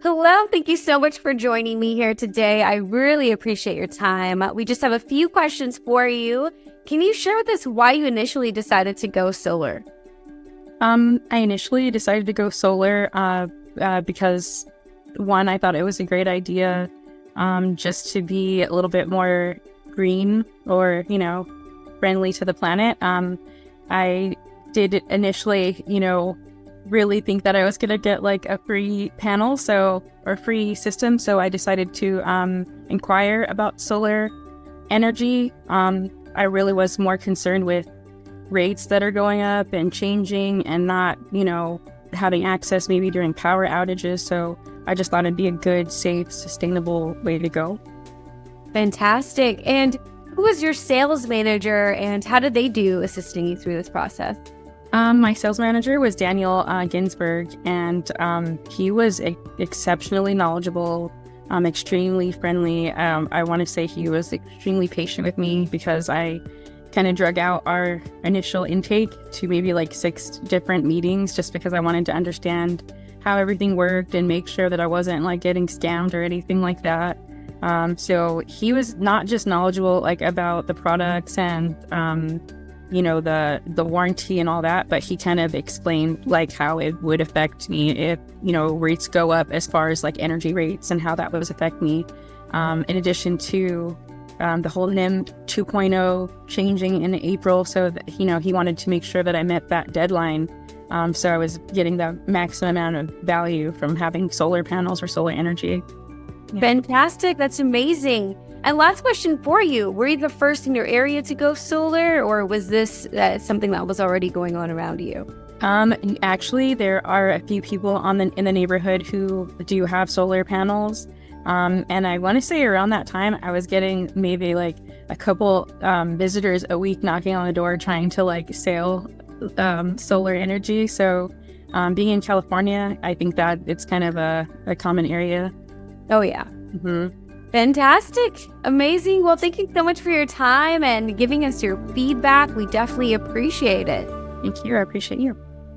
Hello, thank you so much for joining me here today. I really appreciate your time. We just have a few questions for you. Can you share with us why you initially decided to go solar? I initially decided to go solar because, one, I thought it was a great idea just to be a little bit more green or, friendly to the planet. I did initially, really think that I was going to get like a free panel, or free system. So I decided to inquire about solar energy. I really was more concerned with rates that are going up and changing and not, having access maybe during power outages. So I just thought it'd be a good, safe, sustainable way to go. Fantastic. And who was your sales manager and how did they do assisting you through this process? My sales manager was Daniel Ginsburg, and he was exceptionally knowledgeable, extremely friendly. I want to say he was extremely patient with me because I kind of drug out our initial intake to maybe like 6 different meetings just because I wanted to understand how everything worked and make sure that I wasn't like getting scammed or anything like that. So he was not just knowledgeable like about the products and the warranty and all that, but he kind of explained like how it would affect me if rates go up as far as like energy rates and how that would affect me. In addition to the whole NIM 2.0 changing in April, so that he wanted to make sure that I met that deadline. So I was getting the maximum amount of value from having solar panels or solar energy. Yeah. Fantastic. That's amazing. And last question for you. Were you the first in your area to go solar, or was this something that was already going on around you? Actually, there are a few people in the neighborhood who do have solar panels. And I want to say around that time, I was getting maybe like a couple visitors a week knocking on the door trying to like sell solar energy. So being in California, I think that it's kind of a common area. Oh, yeah. Mm-hmm. Fantastic. Amazing. Well, thank you so much for your time and giving us your feedback. We definitely appreciate it. Thank you. I appreciate you.